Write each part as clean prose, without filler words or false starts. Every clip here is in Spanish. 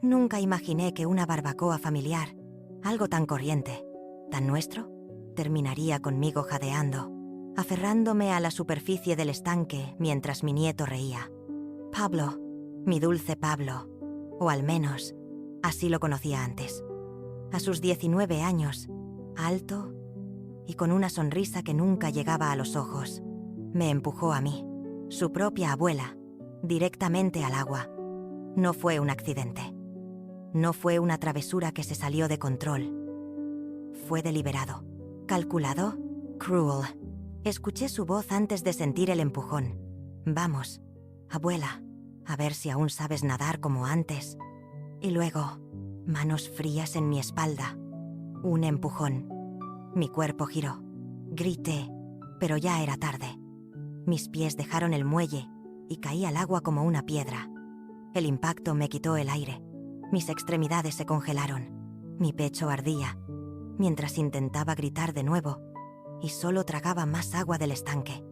Nunca imaginé que una barbacoa familiar, algo tan corriente, tan nuestro, terminaría conmigo jadeando, aferrándome a la superficie del estanque mientras mi nieto reía. Pablo, mi dulce Pablo, o al menos, así lo conocía antes. A sus 19 años, alto y con una sonrisa que nunca llegaba a los ojos, me empujó a mí, su propia abuela, directamente al agua. No fue un accidente. No fue una travesura que se salió de control. Fue deliberado, calculado, cruel. Escuché su voz antes de sentir el empujón. Vamos, abuela, a ver si aún sabes nadar como antes. Y luego, manos frías en mi espalda. Un empujón. Mi cuerpo giró. Grité, pero ya era tarde. Mis pies dejaron el muelle y caí al agua como una piedra. El impacto me quitó el aire. Mis extremidades se congelaron. Mi pecho ardía, mientras intentaba gritar de nuevo, y solo tragaba más agua del estanque.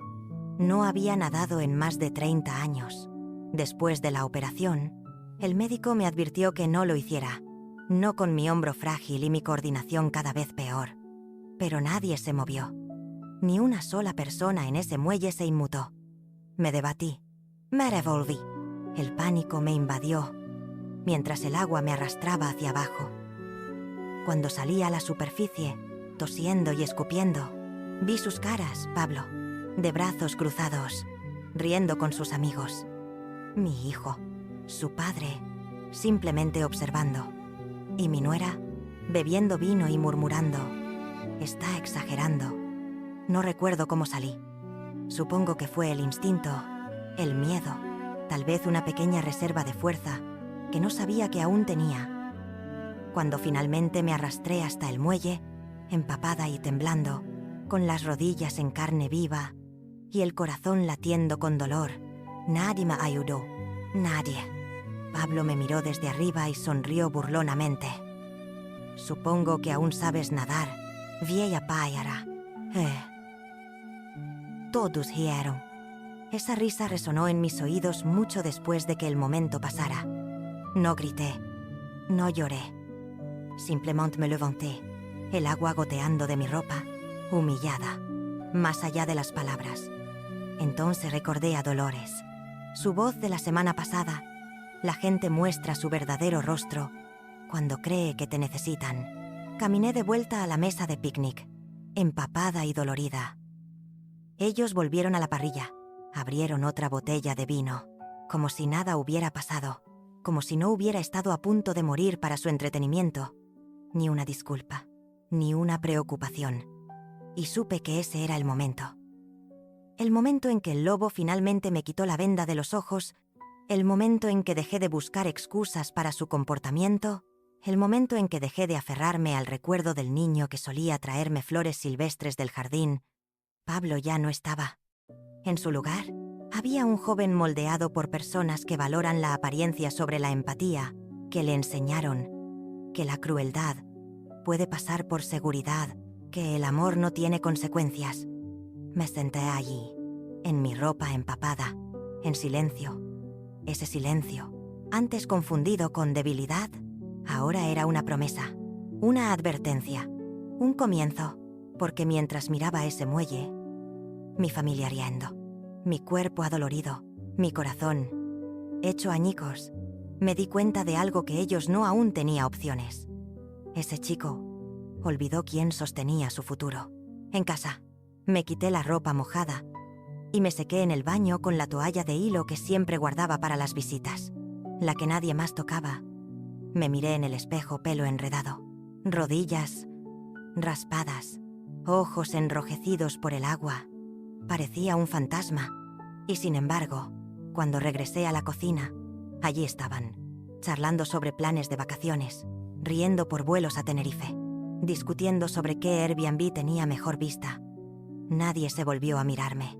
No había nadado en más de 30 años. Después de la operación, el médico me advirtió que no lo hiciera, no con mi hombro frágil y mi coordinación cada vez peor. Pero nadie se movió. Ni una sola persona en ese muelle se inmutó. Me debatí. Me revolví. El pánico me invadió, mientras el agua me arrastraba hacia abajo. Cuando salí a la superficie, tosiendo y escupiendo, vi sus caras, Pablo, de brazos cruzados, riendo con sus amigos. Mi hijo, su padre, simplemente observando. Y mi nuera, bebiendo vino y murmurando: está exagerando. No recuerdo cómo salí. Supongo que fue el instinto, el miedo, tal vez una pequeña reserva de fuerza que no sabía que aún tenía. Cuando finalmente me arrastré hasta el muelle, empapada y temblando, con las rodillas en carne viva y el corazón latiendo con dolor, nadie me ayudó. Nadie. Pablo me miró desde arriba y sonrió burlonamente. Supongo que aún sabes nadar, vieja pájara. Todos rieron. Esa risa resonó en mis oídos mucho después de que el momento pasara. No grité, no lloré. Simplemente me levanté, el agua goteando de mi ropa, humillada, más allá de las palabras. Entonces recordé a Dolores, su voz de la semana pasada. La gente muestra su verdadero rostro cuando cree que te necesitan. Caminé de vuelta a la mesa de picnic, empapada y dolorida. Ellos volvieron a la parrilla, abrieron otra botella de vino, como si nada hubiera pasado, como si no hubiera estado a punto de morir para su entretenimiento. Ni una disculpa, ni una preocupación. Y supe que ese era el momento. El momento en que el lobo finalmente me quitó la venda de los ojos, el momento en que dejé de buscar excusas para su comportamiento, el momento en que dejé de aferrarme al recuerdo del niño que solía traerme flores silvestres del jardín. Pablo ya no estaba. En su lugar, había un joven moldeado por personas que valoran la apariencia sobre la empatía, que le enseñaron que la crueldad puede pasar por seguridad, que el amor no tiene consecuencias. Me senté allí, en mi ropa empapada, en silencio. Ese silencio, antes confundido con debilidad, ahora era una promesa, una advertencia, un comienzo, porque mientras miraba ese muelle, mi familia riendo, mi cuerpo adolorido, mi corazón hecho añicos, me di cuenta de algo que ellos no aún tenía opciones. Ese chico olvidó quién sostenía su futuro. En casa, me quité la ropa mojada y me sequé en el baño con la toalla de hilo que siempre guardaba para las visitas, la que nadie más tocaba. Me miré en el espejo, pelo enredado, rodillas raspadas, ojos enrojecidos por el agua. Parecía un fantasma. Y sin embargo, cuando regresé a la cocina, allí estaban, charlando sobre planes de vacaciones, riendo por vuelos a Tenerife, discutiendo sobre qué Airbnb tenía mejor vista. Nadie se volvió a mirarme.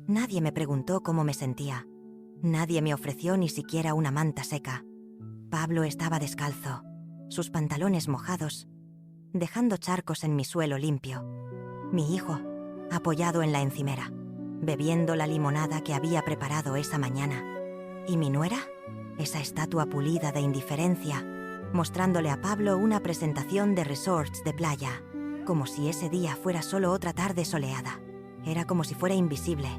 Nadie me preguntó cómo me sentía. Nadie me ofreció ni siquiera una manta seca. Pablo estaba descalzo, sus pantalones mojados, dejando charcos en mi suelo limpio. Mi hijo, apoyado en la encimera, bebiendo la limonada que había preparado esa mañana. ¿Y mi nuera? esa estatua pulida de indiferencia, mostrándole a Pablo una presentación de resorts de playa, como si ese día fuera solo otra tarde soleada. Era como si fuera invisible.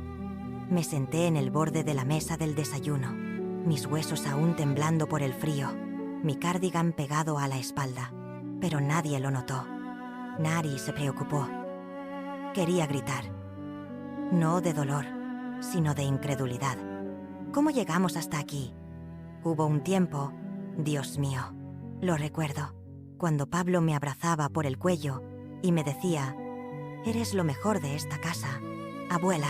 Me senté en el borde de la mesa del desayuno, mis huesos aún temblando por el frío, mi cardigan pegado a la espalda, pero nadie lo notó. Nadie se preocupó. Quería gritar. No de dolor, sino de incredulidad. ¿Cómo llegamos hasta aquí? Hubo un tiempo, Dios mío, lo recuerdo, cuando Pablo me abrazaba por el cuello y me decía: «Eres lo mejor de esta casa, abuela».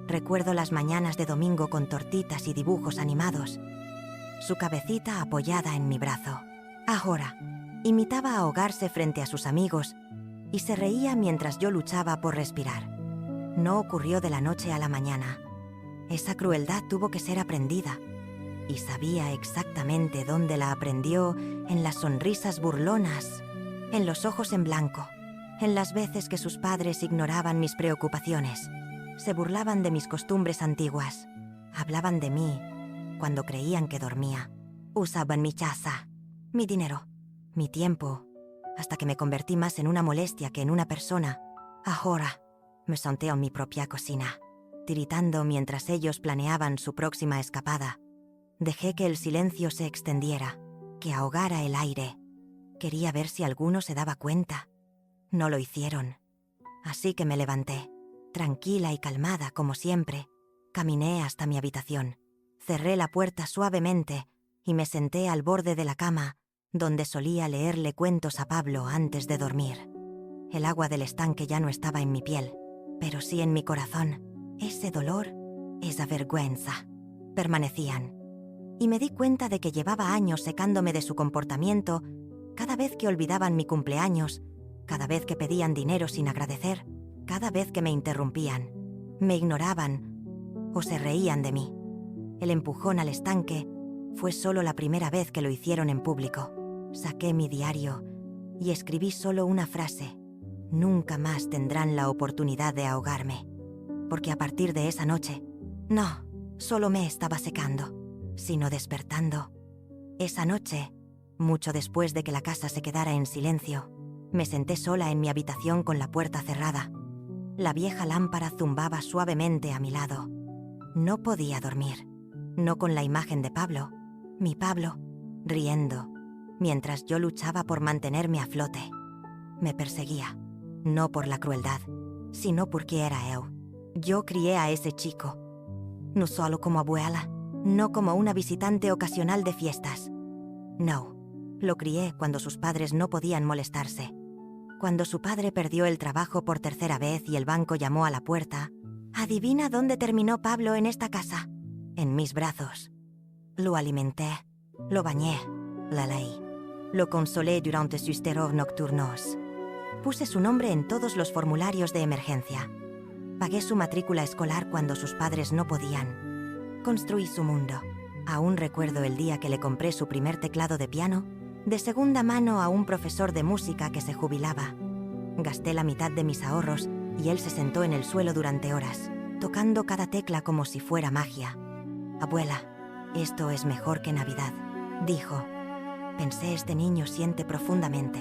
Recuerdo las mañanas de domingo con tortitas y dibujos animados, su cabecita apoyada en mi brazo. Ahora, imitaba ahogarse frente a sus amigos y se reía mientras yo luchaba por respirar. No ocurrió de la noche a la mañana. Esa crueldad tuvo que ser aprendida. Y sabía exactamente dónde la aprendió: en las sonrisas burlonas, en los ojos en blanco, en las veces que sus padres ignoraban mis preocupaciones, se burlaban de mis costumbres antiguas, hablaban de mí cuando creían que dormía, usaban mi casa, mi dinero, mi tiempo, hasta que me convertí más en una molestia que en una persona. Ahora me senté en mi propia cocina, tiritando mientras ellos planeaban su próxima escapada. Dejé que el silencio se extendiera, que ahogara el aire. Quería ver si alguno se daba cuenta. No lo hicieron. Así que me levanté, tranquila y calmada como siempre. Caminé hasta mi habitación, cerré la puerta suavemente y me senté al borde de la cama, donde solía leerle cuentos a Pablo antes de dormir. El agua del estanque ya no estaba en mi piel, pero sí en mi corazón. Ese dolor, esa vergüenza, permanecían. Y me di cuenta de que llevaba años secándome de su comportamiento cada vez que olvidaban mi cumpleaños, cada vez que pedían dinero sin agradecer, cada vez que me interrumpían, me ignoraban o se reían de mí. El empujón al estanque fue solo la primera vez que lo hicieron en público. Saqué mi diario y escribí solo una frase: «Nunca más tendrán la oportunidad de ahogarme». Porque a partir de esa noche, no solo me estaba secando, sino despertando. Esa noche, mucho después de que la casa se quedara en silencio, me senté sola en mi habitación con la puerta cerrada. La vieja lámpara zumbaba suavemente a mi lado. No podía dormir, no con la imagen de Pablo, mi Pablo, riendo, mientras yo luchaba por mantenerme a flote. Me perseguía, no por la crueldad, sino porque era él. Yo crié a ese chico, no solo como abuela, no como una visitante ocasional de fiestas. No, lo crié cuando sus padres no podían molestarse. Cuando su padre perdió el trabajo por tercera vez y el banco llamó a la puerta, ¿adivina dónde terminó Pablo en esta casa? En mis brazos. Lo alimenté, lo bañé, la leí. Lo consolé durante sus terrors nocturnos. Puse su nombre en todos los formularios de emergencia. Pagué su matrícula escolar cuando sus padres no podían. Construí su mundo. Aún recuerdo el día que le compré su primer teclado de piano, de segunda mano a un profesor de música que se jubilaba. Gasté la mitad de mis ahorros y él se sentó en el suelo durante horas, tocando cada tecla como si fuera magia. «Abuela, esto es mejor que Navidad», dijo. Pensé, este niño siente profundamente.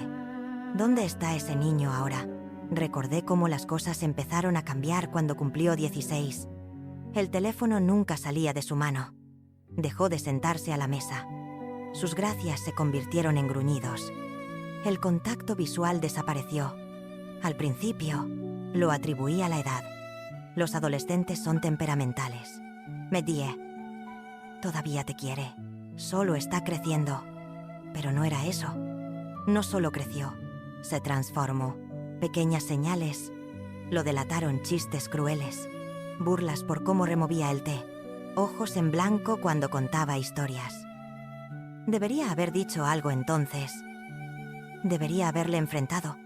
¿Dónde está ese niño ahora? Recordé cómo las cosas empezaron a cambiar cuando cumplió 16. El teléfono nunca salía de su mano. Dejó de sentarse a la mesa. Sus gracias se convirtieron en gruñidos. El contacto visual desapareció. Al principio, lo atribuí a la edad. Los adolescentes son temperamentales. Me dije: «Todavía te quiere. Solo está creciendo». Pero no era eso. No solo creció, se transformó. Pequeñas señales lo delataron: chistes crueles, burlas por cómo removía el té, ojos en blanco cuando contaba historias. Debería haber dicho algo entonces. Debería haberle enfrentado,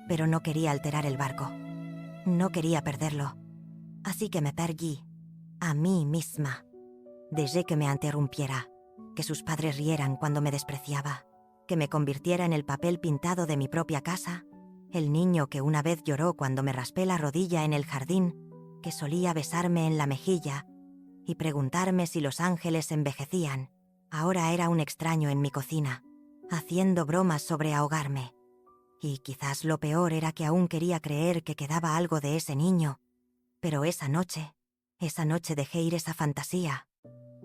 pero no quería alterar el barco. No quería perderlo. Así que me perdí a mí misma. Dejé que me interrumpiera, que sus padres rieran cuando me despreciaba, que me convirtiera en el papel pintado de mi propia casa, el niño que una vez lloró cuando me raspé la rodilla en el jardín, que solía besarme en la mejilla y preguntarme si los ángeles envejecían. Ahora era un extraño en mi cocina, haciendo bromas sobre ahogarme. Y quizás lo peor era que aún quería creer que quedaba algo de ese niño. Pero esa noche dejé ir esa fantasía.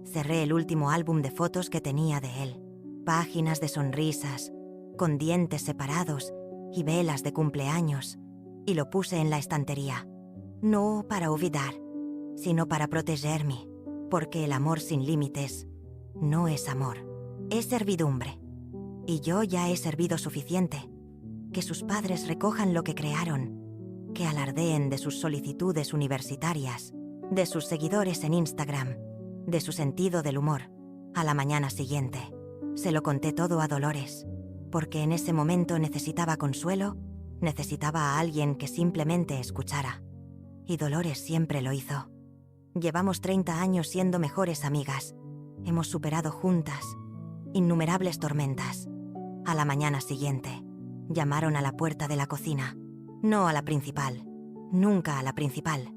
Cerré el último álbum de fotos que tenía de él. Páginas de sonrisas, con dientes separados y velas de cumpleaños, y lo puse en la estantería. No para olvidar, sino para protegerme, porque el amor sin límites no es amor, es servidumbre. Y yo ya he servido suficiente. Que sus padres recojan lo que crearon, que alardeen de sus solicitudes universitarias, de sus seguidores en Instagram, de su sentido del humor. A la mañana siguiente, se lo conté todo a Dolores, porque en ese momento necesitaba consuelo, necesitaba a alguien que simplemente escuchara. Y Dolores siempre lo hizo. Llevamos 30 años siendo mejores amigas. Hemos superado juntas innumerables tormentas. A la mañana siguiente, llamaron a la puerta de la cocina. No a la principal. Nunca a la principal.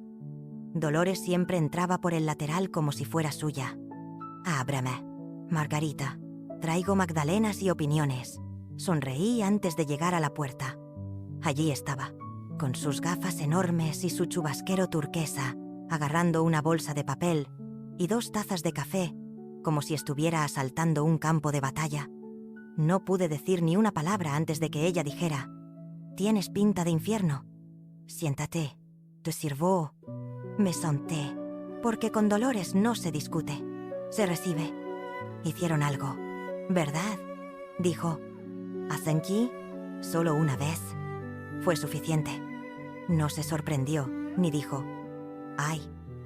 Dolores siempre entraba por el lateral como si fuera suya. Ábrame. Margarita. Traigo magdalenas y opiniones. Sonreí antes de llegar a la puerta. Allí estaba, con sus gafas enormes y su chubasquero turquesa, agarrando una bolsa de papel y 2 tazas de café, como si estuviera asaltando un campo de batalla. No pude decir ni una palabra antes de que ella dijera: «Tienes pinta de infierno. Siéntate. Te sirvo». Me senté, porque con Dolores no se discute, se recibe. Hicieron algo, ¿verdad?, dijo. «¿Hacen solo una vez?» Fue suficiente. No se sorprendió, ni dijo: «Ay,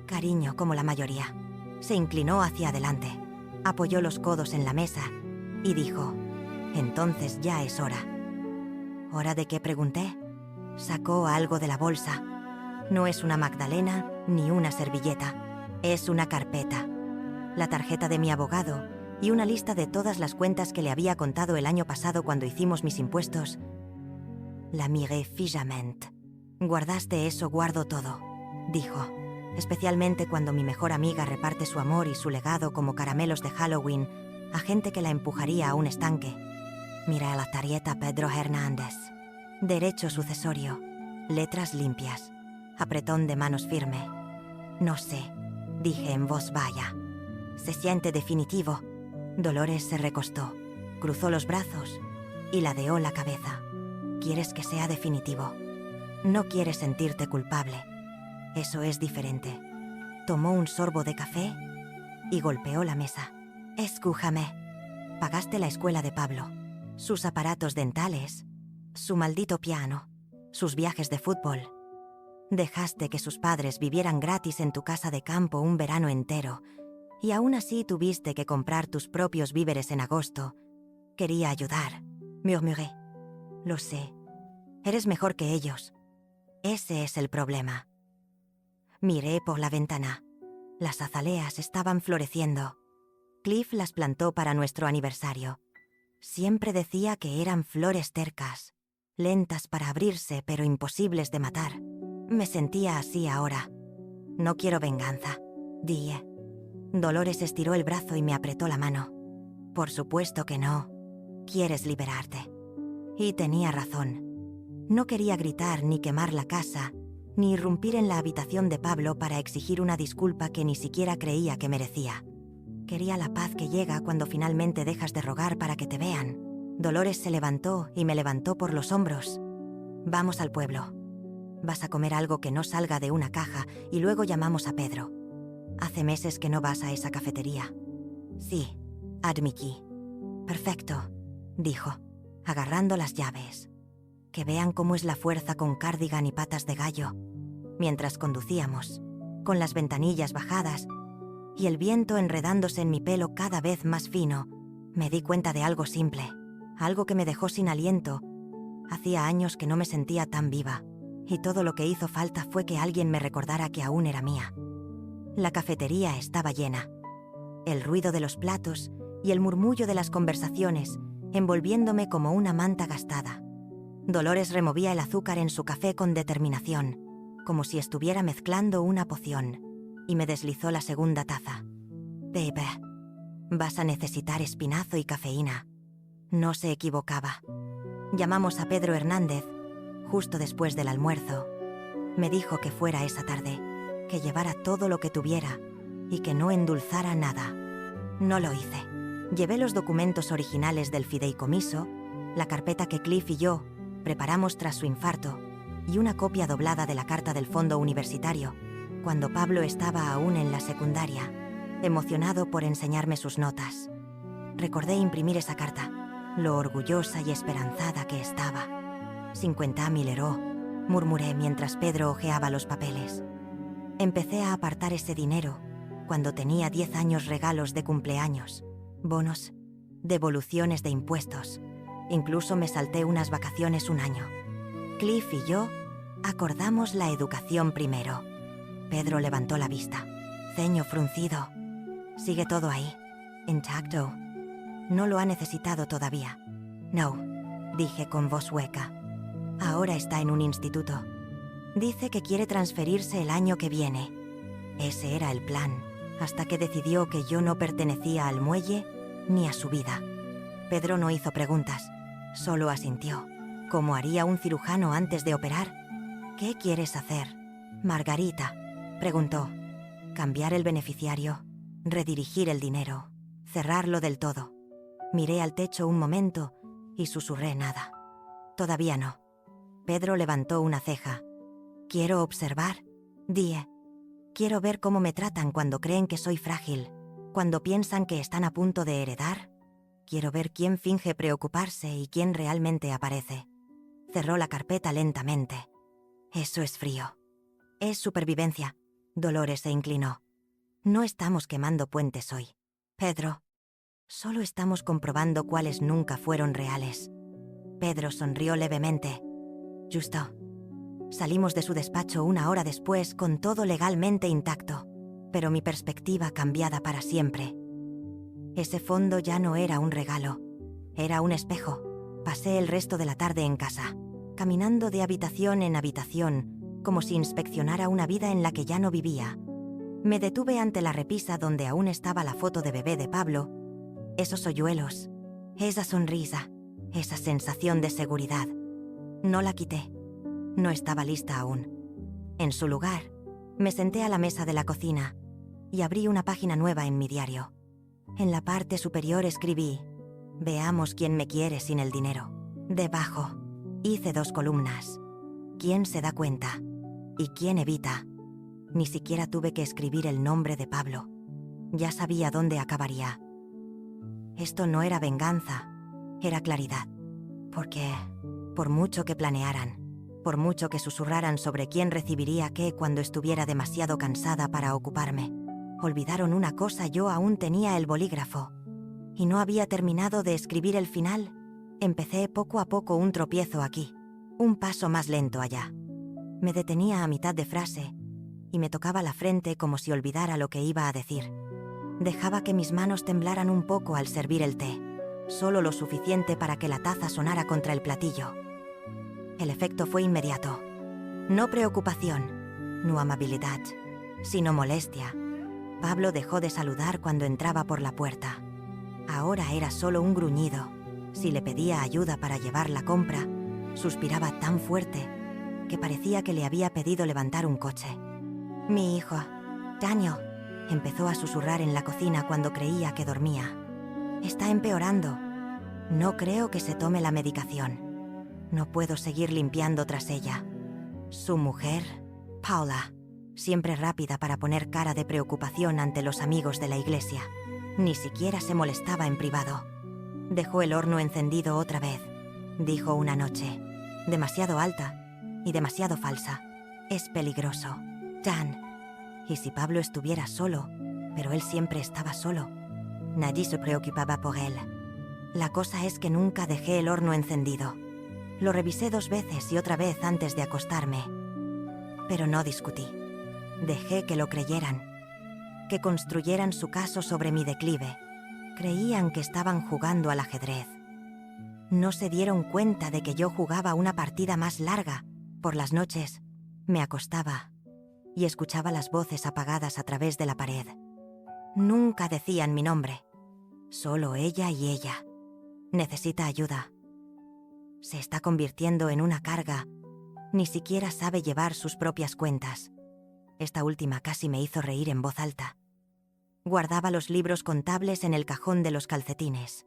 cariño», como la mayoría. Se inclinó hacia adelante, apoyó los codos en la mesa y dijo: «Entonces ya es hora». ¿Hora de qué?, pregunté. Sacó algo de la bolsa. No es una magdalena ni una servilleta, es una carpeta. La tarjeta de mi abogado y una lista de todas las cuentas que le había contado el año pasado cuando hicimos mis impuestos. La miré fijamente. «Guardaste eso, guardo todo», dijo. «Especialmente cuando mi mejor amiga reparte su amor y su legado como caramelos de Halloween a gente que la empujaría a un estanque. Mira la tarjeta Pedro Hernández. Derecho sucesorio. Letras limpias. Apretón de manos firme. No sé», dije en voz baja. «Se siente definitivo». Dolores se recostó, cruzó los brazos y ladeó la cabeza. «¿Quieres que sea definitivo? No quieres sentirte culpable. Eso es diferente». Tomó un sorbo de café y golpeó la mesa. «Escúchame. Pagaste la escuela de Pablo, sus aparatos dentales, su maldito piano, sus viajes de fútbol. Dejaste que sus padres vivieran gratis en tu casa de campo un verano entero, y aún así tuviste que comprar tus propios víveres en agosto. Quería ayudar», murmuré. «Lo sé. Eres mejor que ellos. Ese es el problema». Miré por la ventana. Las azaleas estaban floreciendo. Cliff las plantó para nuestro aniversario. Siempre decía que eran flores tercas, lentas para abrirse pero imposibles de matar. Me sentía así ahora. «No quiero venganza», dije. Dolores estiró el brazo y me apretó la mano. «Por supuesto que no. Quieres liberarte». Y tenía razón. No quería gritar ni quemar la casa, ni irrumpir en la habitación de Pablo para exigir una disculpa que ni siquiera creía que merecía. Quería la paz que llega cuando finalmente dejas de rogar para que te vean. Dolores se levantó y me levantó por los hombros. «Vamos al pueblo. Vas a comer algo que no salga de una caja y luego llamamos a Pedro. Hace meses que no vas a esa cafetería». «Sí», admití. «Perfecto», dijo, agarrando las llaves. «Que vean cómo es la fuerza con cardigan y patas de gallo». Mientras conducíamos, con las ventanillas bajadas y el viento enredándose en mi pelo cada vez más fino, me di cuenta de algo simple, algo que me dejó sin aliento. Hacía años que no me sentía tan viva, y todo lo que hizo falta fue que alguien me recordara que aún era mía. La cafetería estaba llena. El ruido de los platos y el murmullo de las conversaciones envolviéndome como una manta gastada. Dolores removía el azúcar en su café con determinación, como si estuviera mezclando una poción, y me deslizó la segunda taza. «Bebe». Vas a necesitar espinazo y cafeína. No se equivocaba. Llamamos a Pedro Hernández, justo después del almuerzo. Me dijo que fuera esa tarde, que llevara todo lo que tuviera y que no endulzara nada. No lo hice. Llevé los documentos originales del fideicomiso, la carpeta que Cliff y yo preparamos tras su infarto y una copia doblada de la carta del fondo universitario, cuando Pablo estaba aún en la secundaria, emocionado por enseñarme sus notas. Recordé imprimir esa carta, lo orgullosa y esperanzada que estaba. 50.000 €, murmuré mientras Pedro hojeaba los papeles. Empecé a apartar ese dinero cuando tenía 10 años, regalos de cumpleaños, bonos, devoluciones de impuestos. Incluso me salté unas vacaciones un año. Cliff y yo acordamos la educación primero. Pedro levantó la vista, ceño fruncido. Sigue todo ahí, intacto. No lo ha necesitado todavía. No, dije con voz hueca. Ahora está en un instituto. Dice que quiere transferirse el año que viene. Ese era el plan, hasta que decidió que yo no pertenecía al muelle ni a su vida. Pedro no hizo preguntas, solo asintió, como haría un cirujano antes de operar. ¿Qué quieres hacer, Margarita?, preguntó. Cambiar el beneficiario, redirigir el dinero, cerrarlo del todo. Miré al techo un momento y susurré nada. Todavía no. Pedro levantó una ceja. Quiero observar, dije. Quiero ver cómo me tratan cuando creen que soy frágil, cuando piensan que están a punto de heredar. Quiero ver quién finge preocuparse y quién realmente aparece. Cerró la carpeta lentamente. Eso es frío. Es supervivencia. Dolores se inclinó. No estamos quemando puentes hoy, Pedro. Solo estamos comprobando cuáles nunca fueron reales. Pedro sonrió levemente. Justo. Salimos de su despacho 1 hora después con todo legalmente intacto, pero mi perspectiva cambiada para siempre. Ese fondo ya no era un regalo, era un espejo. Pasé el resto de la tarde en casa, caminando de habitación en habitación, como si inspeccionara una vida en la que ya no vivía. Me detuve ante la repisa donde aún estaba la foto de bebé de Pablo. Esos hoyuelos, esa sonrisa, esa sensación de seguridad. No la quité. No estaba lista aún. En su lugar, me senté a la mesa de la cocina y abrí una página nueva en mi diario. En la parte superior escribí: veamos quién me quiere sin el dinero. Debajo, hice 2 columnas. ¿Quién se da cuenta? ¿Y quién evita? Ni siquiera tuve que escribir el nombre de Pablo. Ya sabía dónde acabaría. Esto no era venganza, era claridad. Porque, por mucho que planearan, por mucho que susurraran sobre quién recibiría qué cuando estuviera demasiado cansada para ocuparme, olvidaron una cosa: yo aún tenía el bolígrafo. Y no había terminado de escribir el final. Empecé poco a poco, un tropiezo aquí, un paso más lento allá. Me detenía a mitad de frase y me tocaba la frente como si olvidara lo que iba a decir. Dejaba que mis manos temblaran un poco al servir el té, solo lo suficiente para que la taza sonara contra el platillo. El efecto fue inmediato. No preocupación, no amabilidad, sino molestia. Pablo dejó de saludar cuando entraba por la puerta. Ahora era solo un gruñido. Si le pedía ayuda para llevar la compra, suspiraba tan fuerte que parecía que le había pedido levantar un coche. Mi hijo, Daniel, empezó a susurrar en la cocina cuando creía que dormía. Está empeorando. No creo que se tome la medicación. No puedo seguir limpiando tras ella. Su mujer, Paula, siempre rápida para poner cara de preocupación ante los amigos de la iglesia, ni siquiera se molestaba en privado. Dejó el horno encendido otra vez, dijo una noche. Demasiado alta y demasiado falsa. Es peligroso. Dan. ¿Y si Pablo estuviera solo? Pero él siempre estaba solo. Nadie se preocupaba por él. La cosa es que nunca dejé el horno encendido. Lo revisé 2 veces y otra vez antes de acostarme. Pero no discutí. Dejé que lo creyeran. Que construyeran su caso sobre mi declive. Creían que estaban jugando al ajedrez. No se dieron cuenta de que yo jugaba una partida más larga. Por las noches, me acostaba y escuchaba las voces apagadas a través de la pared. Nunca decían mi nombre. Solo ella y ella. Necesita ayuda. Se está convirtiendo en una carga. Ni siquiera sabe llevar sus propias cuentas. Esta última casi me hizo reír en voz alta. Guardaba los libros contables en el cajón de los calcetines.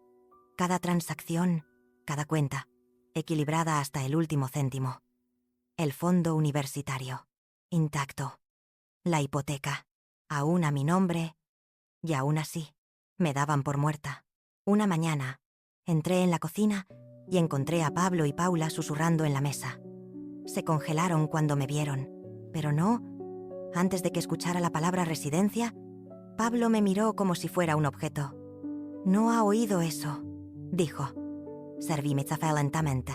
Cada transacción, cada cuenta, equilibrada hasta el último céntimo. El fondo universitario, intacto. La hipoteca, aún a mi nombre, y aún así, me daban por muerta. Una mañana, entré en la cocina y encontré a Pablo y Paula susurrando en la mesa. Se congelaron cuando me vieron, pero no. Antes de que escuchara la palabra residencia, Pablo me miró como si fuera un objeto. «No ha oído eso», dijo. Serví mi café lentamente.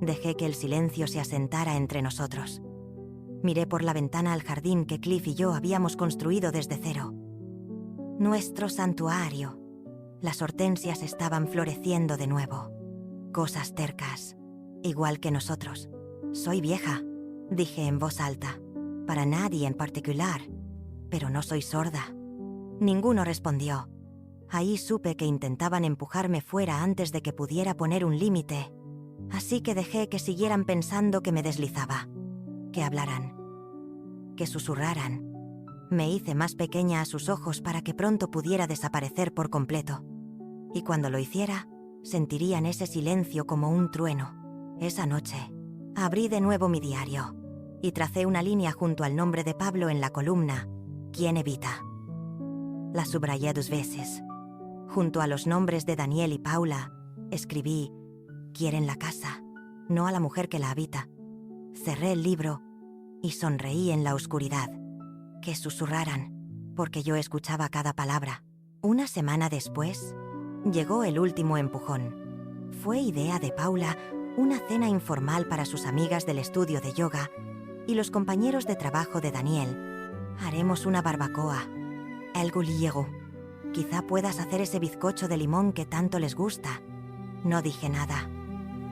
Dejé que el silencio se asentara entre nosotros. Miré por la ventana al jardín que Cliff y yo habíamos construido desde cero. Nuestro santuario. Las hortensias estaban floreciendo de nuevo. Cosas tercas, igual que nosotros. «Soy vieja», dije en voz alta. «Para nadie en particular, pero no soy sorda». Ninguno respondió. Ahí supe que intentaban empujarme fuera antes de que pudiera poner un límite. Así que dejé que siguieran pensando que me deslizaba. Que hablaran. Que susurraran. Me hice más pequeña a sus ojos para que pronto pudiera desaparecer por completo. Y cuando lo hiciera, sentirían ese silencio como un trueno. Esa noche, abrí de nuevo mi diario y tracé una línea junto al nombre de Pablo en la columna «¿Quién evita?». La subrayé 2 veces. Junto a los nombres de Daniel y Paula, escribí «Quieren la casa, no a la mujer que la habita». Cerré el libro y sonreí en la oscuridad. Que susurraran, porque yo escuchaba cada palabra. Una semana después, llegó el último empujón. Fue idea de Paula una cena informal para sus amigas del estudio de yoga y los compañeros de trabajo de Daniel. Haremos una barbacoa. El gulliego. Quizá puedas hacer ese bizcocho de limón que tanto les gusta. No dije nada.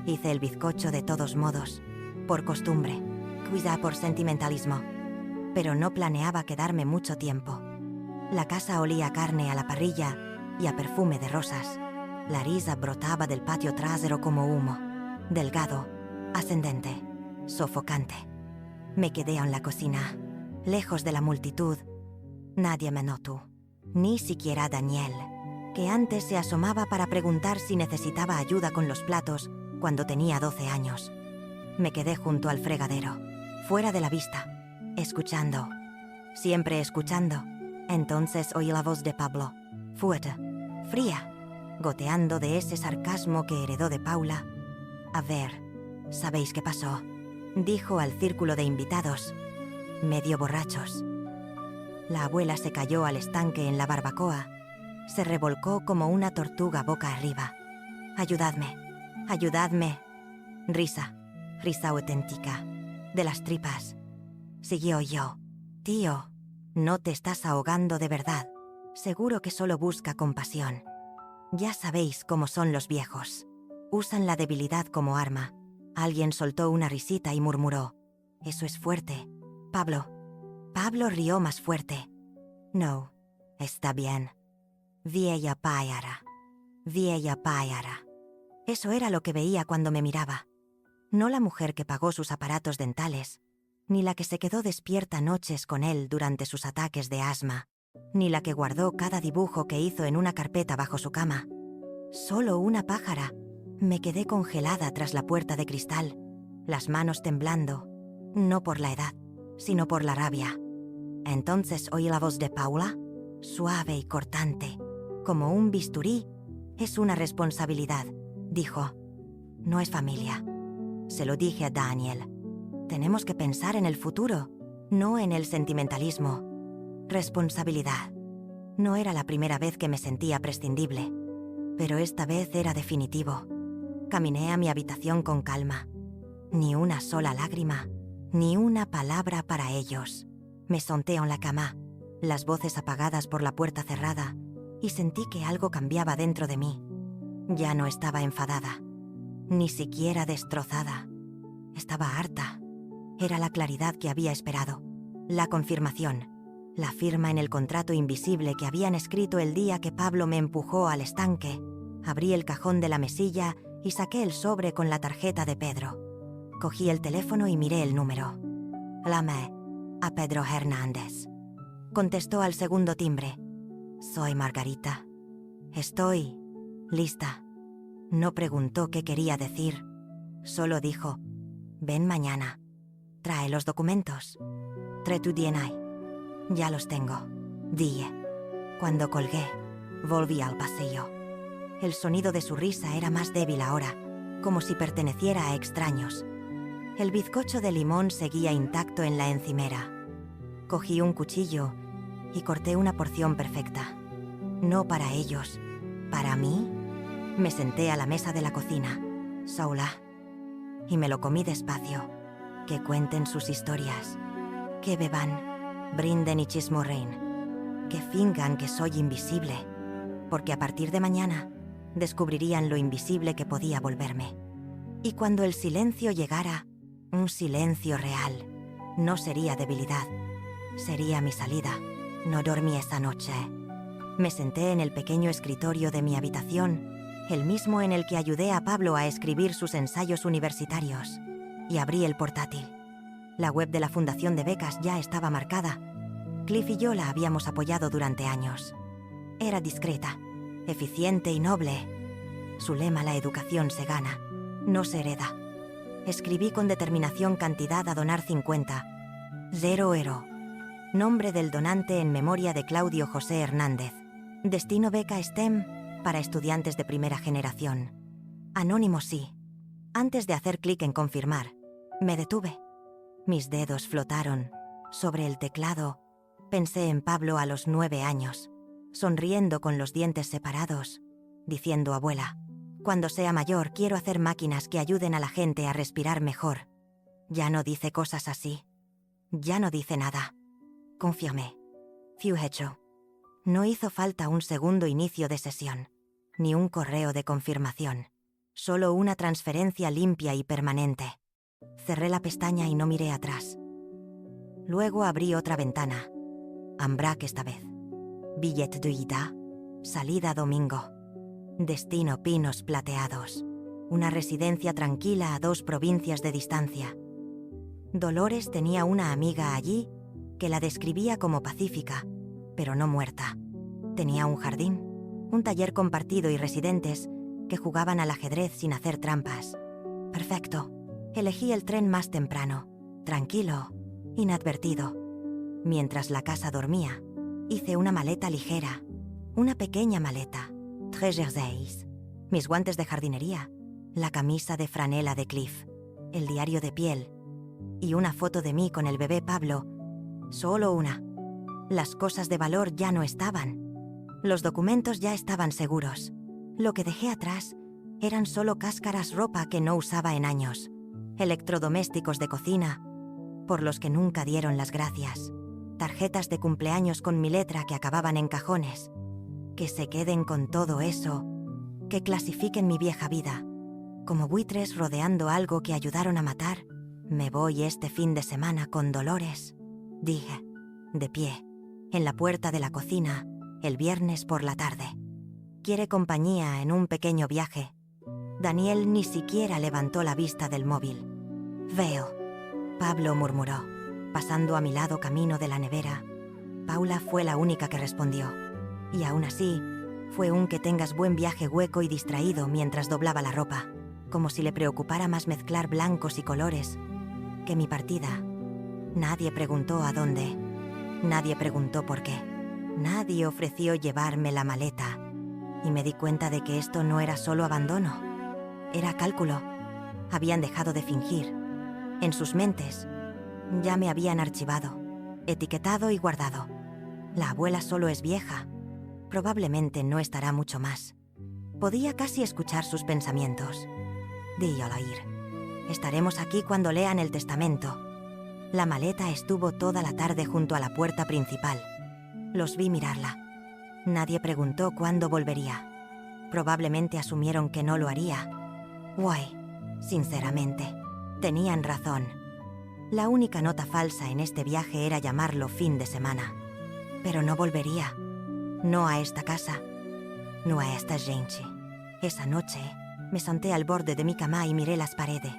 Hice el bizcocho de todos modos, por costumbre, quizá por sentimentalismo. Pero no planeaba quedarme mucho tiempo. La casa olía a carne a la parrilla y a perfume de rosas. La risa brotaba del patio trasero como humo, delgado, ascendente, sofocante. Me quedé en la cocina, lejos de la multitud. Nadie me notó, ni siquiera Daniel, que antes se asomaba para preguntar si necesitaba ayuda con los platos cuando tenía 12 años. Me quedé junto al fregadero, fuera de la vista, escuchando, siempre escuchando. Entonces oí la voz de Pablo, fuerte, fría, goteando de ese sarcasmo que heredó de Paula. «A ver, ¿sabéis qué pasó?», dijo al círculo de invitados, medio borrachos. La abuela se cayó al estanque en la barbacoa. Se revolcó como una tortuga boca arriba. «Ayudadme, ayudadme». Risa, risa auténtica, de las tripas. Siguió yo. «Tío, no te estás ahogando de verdad. Seguro que solo busca compasión. Ya sabéis cómo son los viejos. Usan la debilidad como arma». Alguien soltó una risita y murmuró: «Eso es fuerte, Pablo». Pablo rió más fuerte. «No, está bien. Vieja pájara. Vieja pájara». Eso era lo que veía cuando me miraba. No la mujer que pagó sus aparatos dentales, ni la que se quedó despierta noches con él durante sus ataques de asma, ni la que guardó cada dibujo que hizo en una carpeta bajo su cama. Solo una pájara. Me quedé congelada tras la puerta de cristal, las manos temblando, no por la edad, sino por la rabia. Entonces oí la voz de Paula, suave y cortante, como un bisturí. «Es una responsabilidad», dijo. «No es familia». Se lo dije a Daniel. «Tenemos que pensar en el futuro, no en el sentimentalismo». Responsabilidad. No era la primera vez que me sentía prescindible, pero esta vez era definitivo. Caminé a mi habitación con calma. Ni una sola lágrima, ni una palabra para ellos. Me senté en la cama, las voces apagadas por la puerta cerrada, y sentí que algo cambiaba dentro de mí. Ya no estaba enfadada, ni siquiera destrozada. Estaba harta. Era la claridad que había esperado, la confirmación. La firma en el contrato invisible que habían escrito el día que Pablo me empujó al estanque. Abrí el cajón de la mesilla y saqué el sobre con la tarjeta de Pedro. Cogí el teléfono y miré el número. Llamé a Pedro Hernández. Contestó al segundo timbre. Soy Margarita. Estoy lista. No preguntó qué quería decir. Solo dijo, ven mañana. Trae los documentos. Trae tu DNI. Ya los tengo. Dije. Cuando colgué, volví al pasillo. El sonido de su risa era más débil ahora, como si perteneciera a extraños. El bizcocho de limón seguía intacto en la encimera. Cogí un cuchillo y corté una porción perfecta. No para ellos, para mí. Me senté a la mesa de la cocina, sola, y me lo comí despacio. Que cuenten sus historias, que beban, brinden y chismorreen, que fingan que soy invisible, porque a partir de mañana descubrirían lo invisible que podía volverme. Y cuando el silencio llegara, un silencio real, no sería debilidad, sería mi salida. No dormí esa noche. Me senté en el pequeño escritorio de mi habitación, el mismo en el que ayudé a Pablo a escribir sus ensayos universitarios, y abrí el portátil. La web de la Fundación de Becas ya estaba marcada. Cliff y yo la habíamos apoyado durante años. Era discreta, eficiente y noble. Su lema, la educación se gana, no se hereda. Escribí con determinación cantidad a donar 50. 0 €. Nombre del donante en memoria de Claudio José Hernández. Destino beca STEM para estudiantes de primera generación. Anónimo sí. Antes de hacer clic en confirmar, me detuve. Mis dedos flotaron sobre el teclado. Pensé en Pablo a los 9 años, sonriendo con los dientes separados, diciendo abuela, cuando sea mayor quiero hacer máquinas que ayuden a la gente a respirar mejor. Ya no dice cosas así. Ya no dice nada. Confirmé. Fiu hecho. No hizo falta un segundo inicio de sesión, ni un correo de confirmación. Solo una transferencia limpia y permanente. Cerré la pestaña y no miré atrás. Luego abrí otra ventana. Ambrac esta vez. Billet d'ida. Salida domingo. Destino Pinos Plateados. Una residencia tranquila a 2 provincias de distancia. Dolores tenía una amiga allí que la describía como pacífica, pero no muerta. Tenía un jardín, un taller compartido y residentes que jugaban al ajedrez sin hacer trampas. Perfecto. Elegí el tren más temprano, tranquilo, inadvertido. Mientras la casa dormía, hice una maleta ligera, una pequeña maleta, 3 jerseys, mis guantes de jardinería, la camisa de franela de Cliff, el diario de piel y una foto de mí con el bebé Pablo. Solo una. Las cosas de valor ya no estaban. Los documentos ya estaban seguros. Lo que dejé atrás eran solo cáscaras, ropa que no usaba en años, electrodomésticos de cocina, por los que nunca dieron las gracias, tarjetas de cumpleaños con mi letra que acababan en cajones. Que se queden con todo eso, que clasifiquen mi vieja vida, como buitres rodeando algo que ayudaron a matar. Me voy este fin de semana con Dolores, dije, de pie, en la puerta de la cocina, el viernes por la tarde. Quiere compañía en un pequeño viaje. Daniel ni siquiera levantó la vista del móvil. Veo. Pablo murmuró, pasando a mi lado camino de la nevera. Paula fue la única que respondió. Y aún así, fue un que tengas buen viaje hueco y distraído mientras doblaba la ropa, como si le preocupara más mezclar blancos y colores que mi partida. Nadie preguntó a dónde. Nadie preguntó por qué. Nadie ofreció llevarme la maleta. Y me di cuenta de que esto no era solo abandono. Era cálculo. Habían dejado de fingir. En sus mentes, ya me habían archivado, etiquetado y guardado. La abuela solo es vieja. Probablemente no estará mucho más. Podía casi escuchar sus pensamientos. Di al oír. Estaremos aquí cuando lean el testamento. La maleta estuvo toda la tarde junto a la puerta principal. Los vi mirarla. Nadie preguntó cuándo volvería. Probablemente asumieron que no lo haría. Guay, sinceramente, tenían razón. La única nota falsa en este viaje era llamarlo fin de semana. Pero no volvería. No a esta casa. No a esta gente. Esa noche me senté al borde de mi cama y miré las paredes.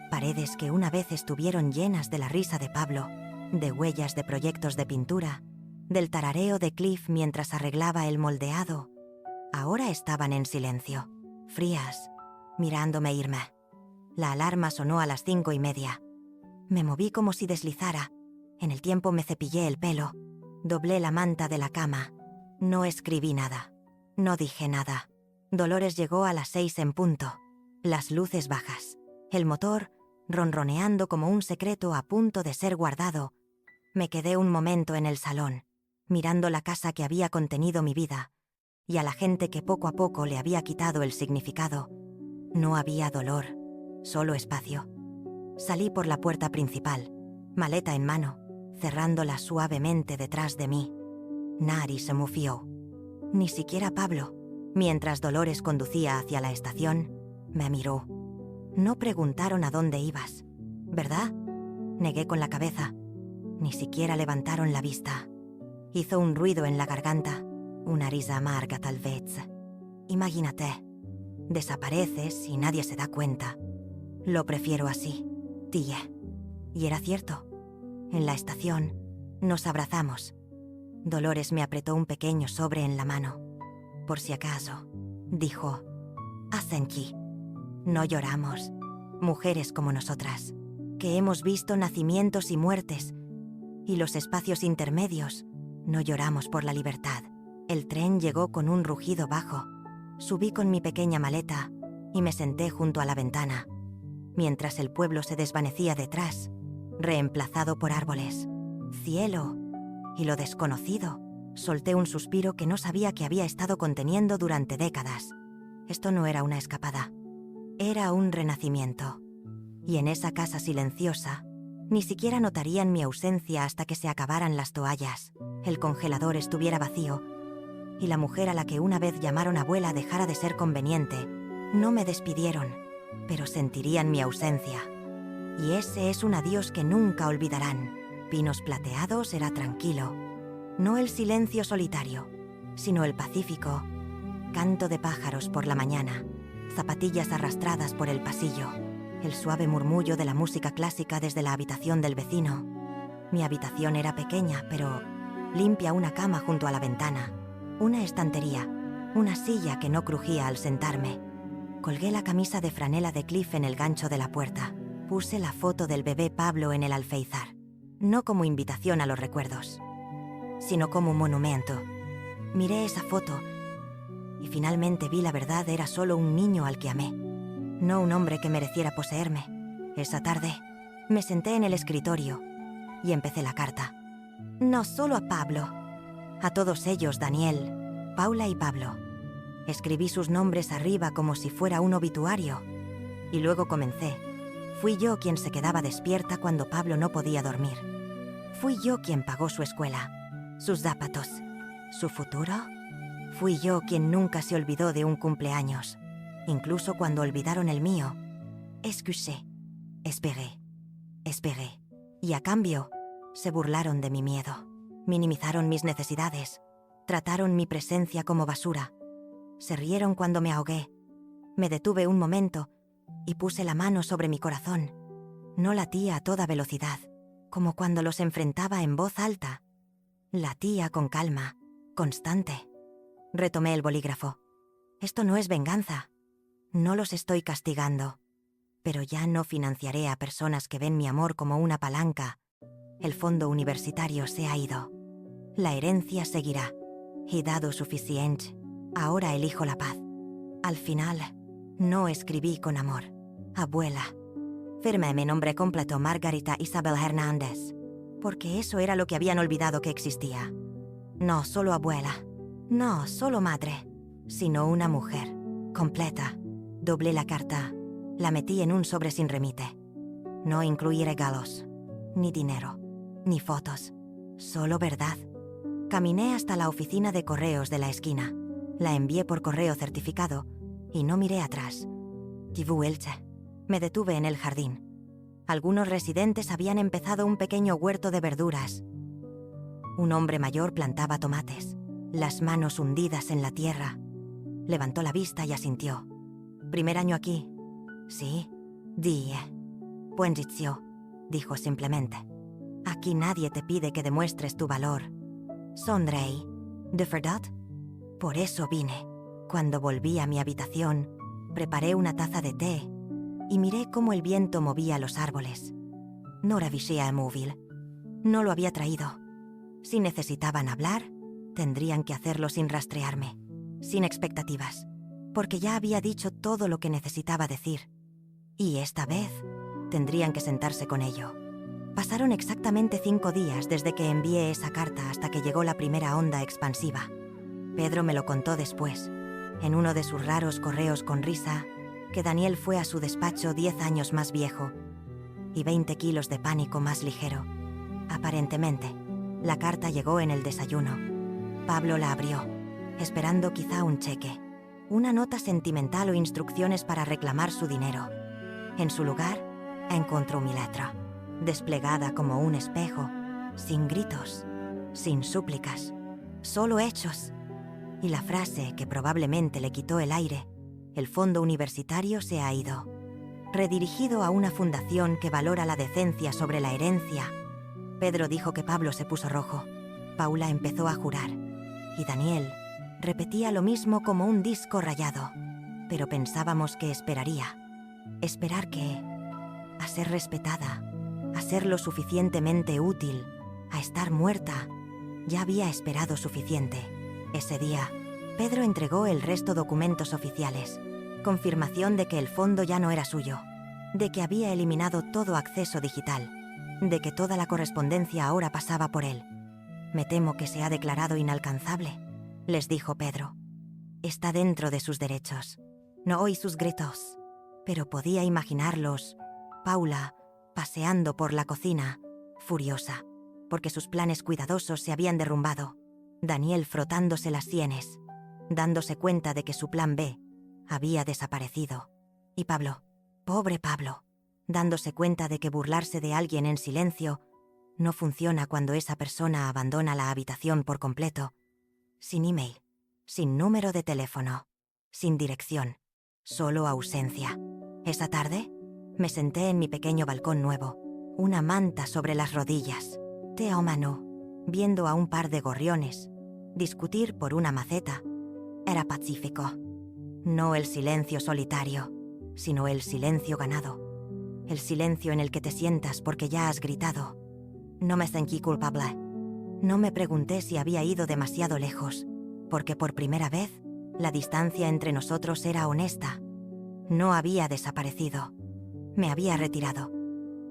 Paredes que una vez estuvieron llenas de la risa de Pablo, de huellas de proyectos de pintura, del tarareo de Cliff mientras arreglaba el moldeado. Ahora estaban en silencio, frías, mirándome irme. La alarma sonó a las 5:30. Me moví como si deslizara. En el tiempo me cepillé el pelo. Doblé la manta de la cama. No escribí nada. No dije nada. Dolores llegó a las 6 en punto. Las luces bajas. El motor, ronroneando como un secreto a punto de ser guardado. Me quedé un momento en el salón, mirando la casa que había contenido mi vida, y a la gente que poco a poco le había quitado el significado. No había dolor, solo espacio. Salí por la puerta principal, maleta en mano, cerrándola suavemente detrás de mí. Nadie se movió. Ni siquiera Pablo. Mientras Dolores conducía hacia la estación, me miró. No preguntaron a dónde ibas, ¿verdad? Negué con la cabeza. Ni siquiera levantaron la vista. Hizo un ruido en la garganta, una risa amarga tal vez. Imagínate. Desapareces y nadie se da cuenta. Lo prefiero así, tía. Y era cierto. En la estación, nos abrazamos. Dolores me apretó un pequeño sobre en la mano. Por si acaso, dijo, Asenki. No lloramos. Mujeres como nosotras, que hemos visto nacimientos y muertes, y los espacios intermedios, no lloramos por la libertad. El tren llegó con un rugido bajo. Subí con mi pequeña maleta y me senté junto a la ventana, mientras el pueblo se desvanecía detrás, reemplazado por árboles, cielo y lo desconocido. Solté un suspiro que no sabía que había estado conteniendo durante décadas. Esto no era una escapada, era un renacimiento. Y en esa casa silenciosa, ni siquiera notarían mi ausencia hasta que se acabaran las toallas, el congelador estuviera vacío, y la mujer a la que una vez llamaron abuela dejara de ser conveniente. No me despidieron, pero sentirían mi ausencia. Y ese es un adiós que nunca olvidarán. Pinos plateados era tranquilo. No el silencio solitario, sino el pacífico. Canto de pájaros por la mañana, zapatillas arrastradas por el pasillo, el suave murmullo de la música clásica desde la habitación del vecino. Mi habitación era pequeña, pero limpia, una cama junto a la ventana, una estantería, una silla que no crujía al sentarme. Colgué la camisa de franela de Cliff en el gancho de la puerta. Puse la foto del bebé Pablo en el alféizar, no como invitación a los recuerdos, sino como un monumento. Miré esa foto y finalmente vi la verdad. Era solo un niño al que amé, no un hombre que mereciera poseerme. Esa tarde, me senté en el escritorio y empecé la carta. No solo a Pablo, a todos ellos, Daniel, Paula y Pablo. Escribí sus nombres arriba como si fuera un obituario. Y luego comencé. Fui yo quien se quedaba despierta cuando Pablo no podía dormir. Fui yo quien pagó su escuela, sus zapatos, su futuro. Fui yo quien nunca se olvidó de un cumpleaños, incluso cuando olvidaron el mío. Excusé, esperé. Y a cambio, se burlaron de mi miedo, minimizaron mis necesidades, trataron mi presencia como basura. Se rieron cuando me ahogué. Me detuve un momento y puse la mano sobre mi corazón. No latía a toda velocidad, como cuando los enfrentaba en voz alta. Latía con calma, constante. Retomé el bolígrafo. Esto no es venganza. No los estoy castigando. Pero ya no financiaré a personas que ven mi amor como una palanca. El fondo universitario se ha ido. La herencia seguirá. He dado suficiente. Ahora elijo la paz. Al final, no escribí con amor. Abuela. Firmé mi nombre completo, Margarita Isabel Hernández, porque eso era lo que habían olvidado que existía. No solo abuela, no solo madre, sino una mujer, completa. Doblé la carta, la metí en un sobre sin remite. No incluí regalos, ni dinero, ni fotos, solo verdad. Caminé hasta la oficina de correos de la esquina. La envié por correo certificado y no miré atrás. Kivu Elche. Me detuve en el jardín. Algunos residentes habían empezado un pequeño huerto de verduras. Un hombre mayor plantaba tomates, las manos hundidas en la tierra. Levantó la vista y asintió. ¿Primer año aquí? Sí. Die. Buen zizio, dijo simplemente. Aquí nadie te pide que demuestres tu valor. Sonreí. ¿De verdad? Por eso vine. Cuando volví a mi habitación, preparé una taza de té y miré cómo el viento movía los árboles. No ravishea móvil. No lo había traído. Si necesitaban hablar, tendrían que hacerlo sin rastrearme, sin expectativas, porque ya había dicho todo lo que necesitaba decir. Y esta vez, tendrían que sentarse con ello. Pasaron exactamente 5 días desde que envié esa carta hasta que llegó la primera onda expansiva. Pedro me lo contó después, en uno de sus raros correos con risa, que Daniel fue a su despacho 10 años más viejo y 20 kilos de pánico más ligero. Aparentemente, la carta llegó en el desayuno. Pablo la abrió, esperando quizá un cheque, una nota sentimental o instrucciones para reclamar su dinero. En su lugar, encontró mi letra, desplegada como un espejo, sin gritos, sin súplicas, solo hechos. Y la frase que probablemente le quitó el aire: el fondo universitario se ha ido, redirigido a una fundación que valora la decencia sobre la herencia. Pedro dijo que Pablo se puso rojo. Paula empezó a jurar. Y Daniel repetía lo mismo como un disco rayado. Pero pensábamos que esperaría. ¿Esperar qué? A ser respetada, a ser lo suficientemente útil, a estar muerta. Ya había esperado suficiente. Ese día, Pedro entregó el resto documentos oficiales. Confirmación de que el fondo ya no era suyo, de que había eliminado todo acceso digital, de que toda la correspondencia ahora pasaba por él. Me temo que se ha declarado inalcanzable, les dijo Pedro. Está dentro de sus derechos. No oí sus gritos, pero podía imaginarlos. Paula, paseando por la cocina, furiosa, porque sus planes cuidadosos se habían derrumbado. Daniel frotándose las sienes, dándose cuenta de que su plan B había desaparecido. Y Pablo, pobre Pablo, dándose cuenta de que burlarse de alguien en silencio no funciona cuando esa persona abandona la habitación por completo. Sin email, sin número de teléfono, sin dirección, solo ausencia. Esa tarde, me senté en mi pequeño balcón nuevo, una manta sobre las rodillas, té a mano, viendo a un par de gorriones discutir por una maceta. Era pacífico. No el silencio solitario, sino el silencio ganado. El silencio en el que te sientas porque ya has gritado. No me sentí culpable. No me pregunté si había ido demasiado lejos, porque por primera vez, la distancia entre nosotros era honesta. No había desaparecido. Me había retirado.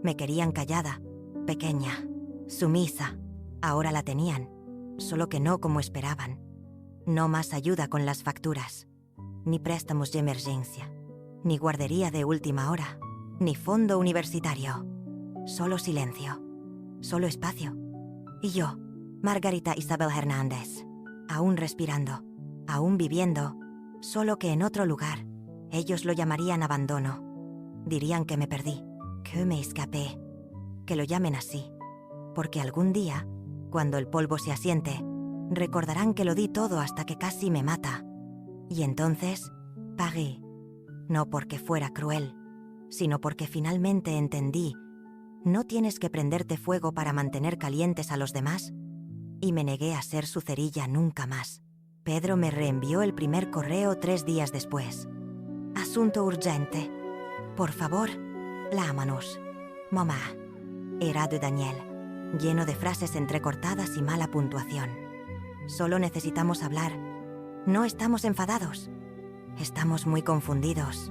Me querían callada, pequeña, sumisa. Ahora la tenían, solo que no como esperaban. No más ayuda con las facturas, ni préstamos de emergencia, ni guardería de última hora, ni fondo universitario. Solo silencio, solo espacio. Y yo, Margarita Isabel Hernández, aún respirando, aún viviendo, solo que en otro lugar. Ellos lo llamarían abandono. Dirían que me perdí, que me escapé. Que lo llamen así, porque algún día, cuando el polvo se asiente, recordarán que lo di todo hasta que casi me mata. Y entonces, pagué. No porque fuera cruel, sino porque finalmente entendí. ¿No tienes que prenderte fuego para mantener calientes a los demás? Y me negué a ser su cerilla nunca más. Pedro me reenvió el primer correo 3 días después. Asunto urgente. Por favor, lámanos. Mamá. Era de Daniel, lleno de frases entrecortadas y mala puntuación. Solo necesitamos hablar. No estamos enfadados. Estamos muy confundidos.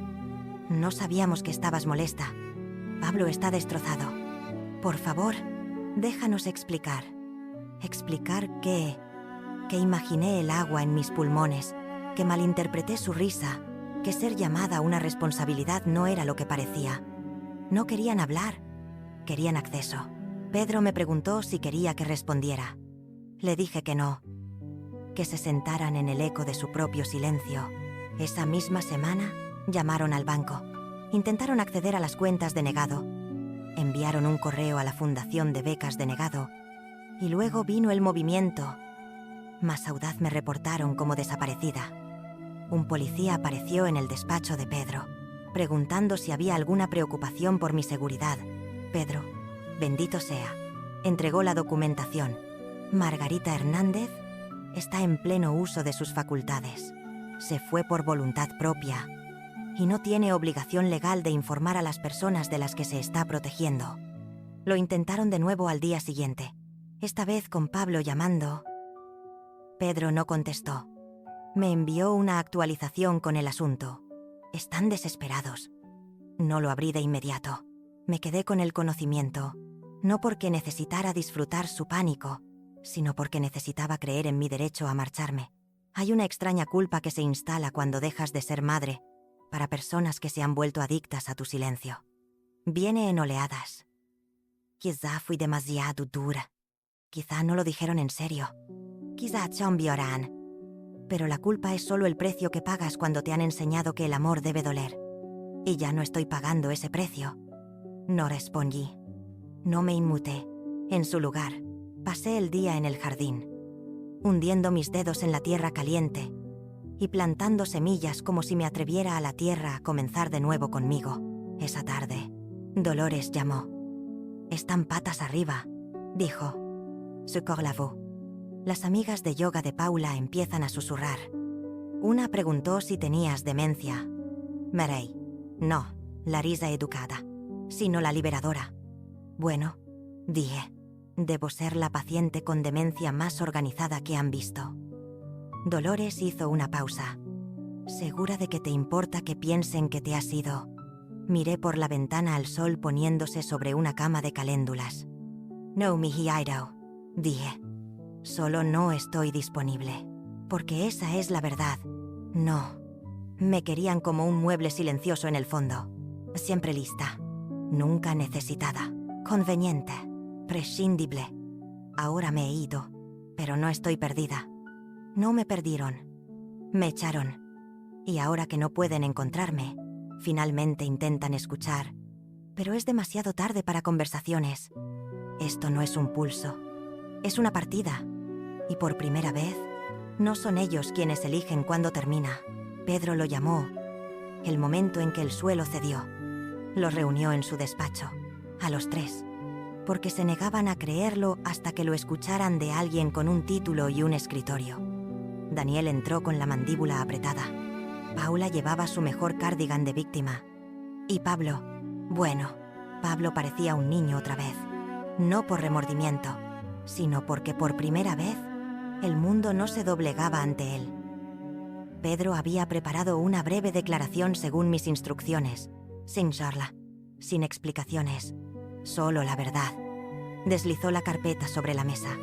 No sabíamos que estabas molesta. Pablo está destrozado. Por favor, déjanos explicar. Explicar que imaginé el agua en mis pulmones, que malinterpreté su risa, que ser llamada una responsabilidad no era lo que parecía. No querían hablar, querían acceso. Pedro me preguntó si quería que respondiera. Le dije que no, que se sentaran en el eco de su propio silencio. Esa misma semana, llamaron al banco. Intentaron acceder a las cuentas de Negado. Enviaron un correo a la Fundación de Becas de Negado Y luego vino el movimiento. Más audaz me reportaron como desaparecida. Un policía apareció en el despacho de Pedro, preguntando si había alguna preocupación por mi seguridad. Pedro, bendito sea, entregó la documentación. Margarita Hernández está en pleno uso de sus facultades. Se fue por voluntad propia y no tiene obligación legal de informar a las personas de las que se está protegiendo. Lo intentaron de nuevo al día siguiente, esta vez con Pablo llamando. Pedro no contestó. Me envió una actualización con el asunto. Están desesperados. No lo abrí de inmediato. Me quedé con el conocimiento, no porque necesitara disfrutar su pánico, sino porque necesitaba creer en mi derecho a marcharme. Hay una extraña culpa que se instala cuando dejas de ser madre, para personas que se han vuelto adictas a tu silencio. Viene en oleadas. Quizá fui demasiado dura. Quizá no lo dijeron en serio. Quizá cambiarán. Pero la culpa es solo el precio que pagas cuando te han enseñado que el amor debe doler. Y ya no estoy pagando ese precio. No respondí. No me inmuté. En su lugar, pasé el día en el jardín, hundiendo mis dedos en la tierra caliente y plantando semillas como si me atreviera a la tierra a comenzar de nuevo conmigo. Esa tarde, Dolores llamó. «Están patas arriba», dijo. «Se corlavó». Las amigas de yoga de Paula empiezan a susurrar. Una preguntó si tenías demencia. Merey. No, la risa educada, sino la liberadora. Bueno, dije, debo ser la paciente con demencia más organizada que han visto. Dolores hizo una pausa. ¿Segura de que te importa que piensen que te has ido? Miré por la ventana al sol poniéndose sobre una cama de caléndulas. No, mi hijo, dije. Solo no estoy disponible. Porque esa es la verdad. No. Me querían como un mueble silencioso en el fondo. Siempre lista. Nunca necesitada. Conveniente. Prescindible. Ahora me he ido. Pero no estoy perdida. No me perdieron. Me echaron. Y ahora que no pueden encontrarme, finalmente intentan escuchar. Pero es demasiado tarde para conversaciones. Esto no es un pulso. Es una partida. Y por primera vez, no son ellos quienes eligen cuándo termina. Pedro lo llamó el momento en que el suelo cedió. Los reunió en su despacho, a los tres, porque se negaban a creerlo hasta que lo escucharan de alguien con un título y un escritorio. Daniel entró con la mandíbula apretada. Paula llevaba su mejor cardigan de víctima. Y Pablo, bueno, Pablo parecía un niño otra vez. No por remordimiento, sino porque por primera vez el mundo no se doblegaba ante él. Pedro había preparado una breve declaración según mis instrucciones, sin charla, sin explicaciones, solo la verdad. Deslizó la carpeta sobre la mesa,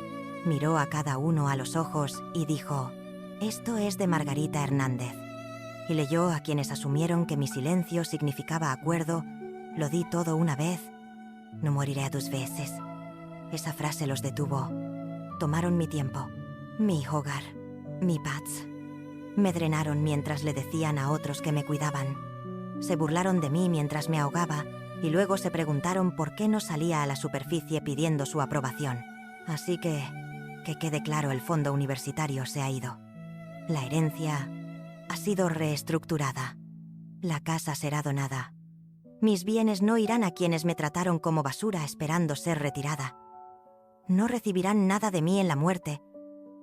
miró a cada uno a los ojos y dijo: «Esto es de Margarita Hernández». Y leyó a quienes asumieron que mi silencio significaba acuerdo: «Lo di todo una vez, no moriré dos veces». Esa frase los detuvo. Tomaron mi tiempo, mi hogar, mi paz. Me drenaron mientras le decían a otros que me cuidaban. Se burlaron de mí mientras me ahogaba y luego se preguntaron por qué no salía a la superficie pidiendo su aprobación. Así que quede claro, el fondo universitario se ha ido. La herencia ha sido reestructurada. La casa será donada. Mis bienes no irán a quienes me trataron como basura esperando ser retirada. No recibirán nada de mí en la muerte,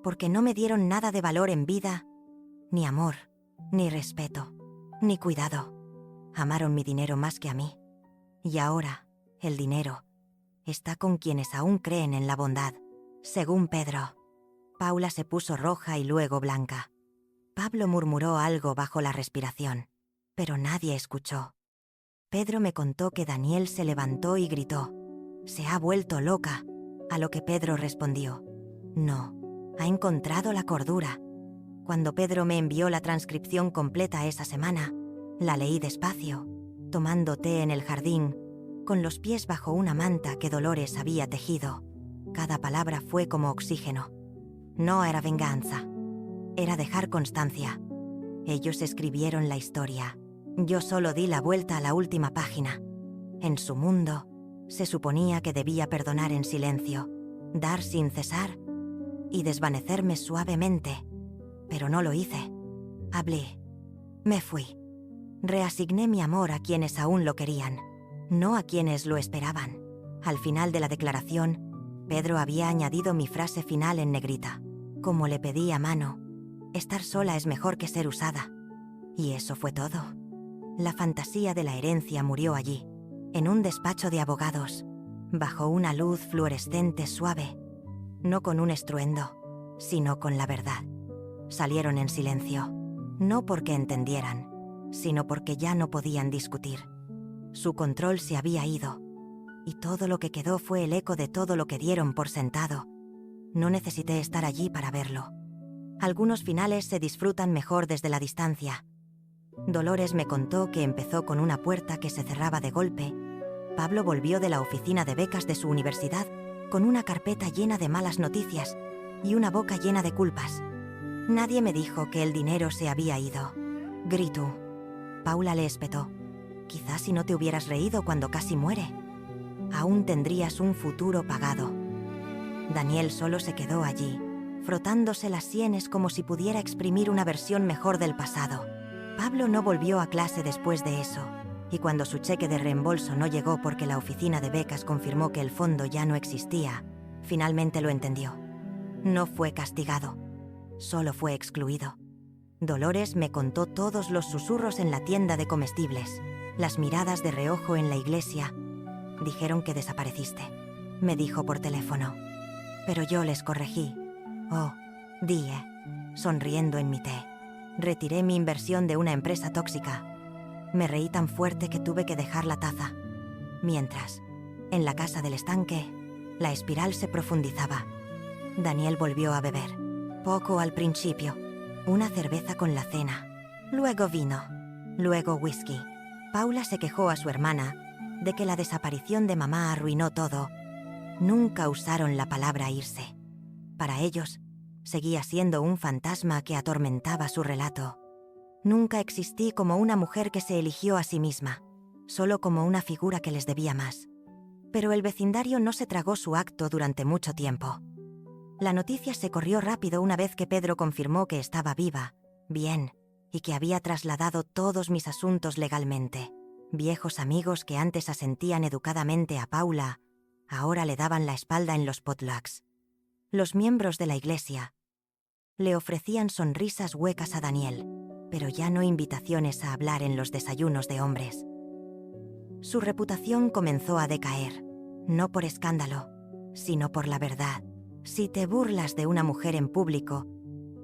porque no me dieron nada de valor en vida, ni amor, ni respeto, ni cuidado. Amaron mi dinero más que a mí. Y ahora, el dinero está con quienes aún creen en la bondad, según Pedro. Paula se puso roja y luego blanca. Pablo murmuró algo bajo la respiración, pero nadie escuchó. Pedro me contó que Daniel se levantó y gritó: «Se ha vuelto loca», a lo que Pedro respondió: «No, ha encontrado la cordura». Cuando Pedro me envió la transcripción completa esa semana, la leí despacio, tomando té en el jardín, con los pies bajo una manta que Dolores había tejido. Cada palabra fue como oxígeno. No era venganza. Era dejar constancia. Ellos escribieron la historia. Yo solo di la vuelta a la última página. En su mundo, se suponía que debía perdonar en silencio, dar sin cesar y desvanecerme suavemente. Pero no lo hice. Hablé. Me fui. Reasigné mi amor a quienes aún lo querían, no a quienes lo esperaban. Al final de la declaración, Pedro había añadido mi frase final en negrita. Como le pedí a mano, estar sola es mejor que ser usada. Y eso fue todo. La fantasía de la herencia murió allí, en un despacho de abogados, bajo una luz fluorescente suave, no con un estruendo, sino con la verdad. Salieron en silencio, no porque entendieran, sino porque ya no podían discutir. Su control se había ido, y todo lo que quedó fue el eco de todo lo que dieron por sentado. No necesité estar allí para verlo. Algunos finales se disfrutan mejor desde la distancia. Dolores me contó que empezó con una puerta que se cerraba de golpe. Pablo volvió de la oficina de becas de su universidad con una carpeta llena de malas noticias y una boca llena de culpas. Nadie me dijo que el dinero se había ido. Gritó. Paula le espetó. Quizás si no te hubieras reído cuando casi muere, aún tendrías un futuro pagado. Daniel solo se quedó allí, frotándose las sienes como si pudiera exprimir una versión mejor del pasado. Pablo no volvió a clase después de eso, y cuando su cheque de reembolso no llegó porque la oficina de becas confirmó que el fondo ya no existía, finalmente lo entendió. No fue castigado, solo fue excluido. Dolores me contó todos los susurros en la tienda de comestibles, las miradas de reojo en la iglesia. Dijeron que desapareciste, me dijo por teléfono. Pero yo les corregí. Oh, dije, sonriendo en mi té. Retiré mi inversión de una empresa tóxica. Me reí tan fuerte que tuve que dejar la taza. Mientras, en la casa del estanque, la espiral se profundizaba. Daniel volvió a beber. Poco al principio. Una cerveza con la cena. Luego vino. Luego whisky. Paula se quejó a su hermana de que la desaparición de mamá arruinó todo. Nunca usaron la palabra irse. Para ellos, seguía siendo un fantasma que atormentaba su relato. Nunca existí como una mujer que se eligió a sí misma, solo como una figura que les debía más. Pero el vecindario no se tragó su acto durante mucho tiempo. La noticia se corrió rápido una vez que Pedro confirmó que estaba viva, bien, y que había trasladado todos mis asuntos legalmente. Viejos amigos que antes asentían educadamente a Paula, ahora le daban la espalda en los potlucks. Los miembros de la iglesia le ofrecían sonrisas huecas a Daniel, pero ya no invitaciones a hablar en los desayunos de hombres. Su reputación comenzó a decaer, no por escándalo, sino por la verdad. Si te burlas de una mujer en público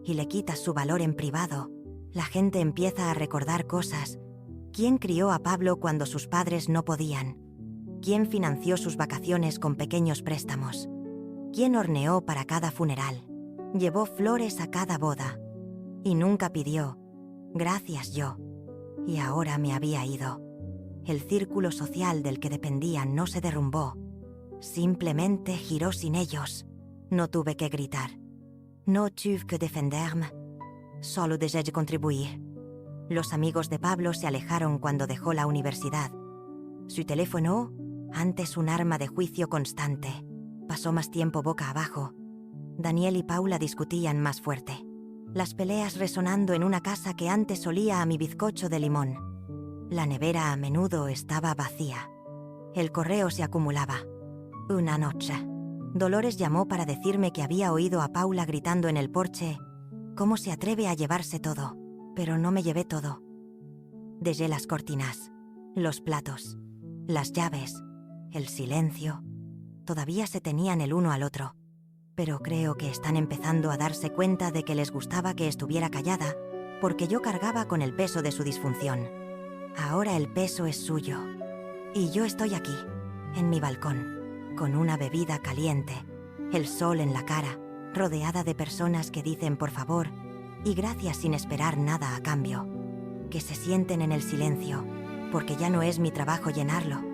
y le quitas su valor en privado, la gente empieza a recordar cosas. ¿Quién crió a Pablo cuando sus padres no podían? ¿Quién financió sus vacaciones con pequeños préstamos? ¿Quién horneó para cada funeral? Llevó flores a cada boda. Y nunca pidió, gracias yo. Y ahora me había ido. El círculo social del que dependían no se derrumbó. Simplemente giró sin ellos. No tuve que gritar. No tuve que defenderme. Solo dejé de contribuir. Los amigos de Pablo se alejaron cuando dejó la universidad. Su teléfono, antes un arma de juicio constante, pasó más tiempo boca abajo. Daniel y Paula discutían más fuerte. Las peleas resonando en una casa que antes olía a mi bizcocho de limón. La nevera a menudo estaba vacía. El correo se acumulaba. Una noche, Dolores llamó para decirme que había oído a Paula gritando en el porche: ¿cómo se atreve a llevarse todo? Pero no me llevé todo. Dejé las cortinas, los platos, las llaves, el silencio. Todavía se tenían el uno al otro. Pero creo que están empezando a darse cuenta de que les gustaba que estuviera callada, porque yo cargaba con el peso de su disfunción. Ahora el peso es suyo. Y yo estoy aquí, en mi balcón, con una bebida caliente, el sol en la cara, rodeada de personas que dicen por favor y gracias sin esperar nada a cambio. Que se sienten en el silencio, porque ya no es mi trabajo llenarlo.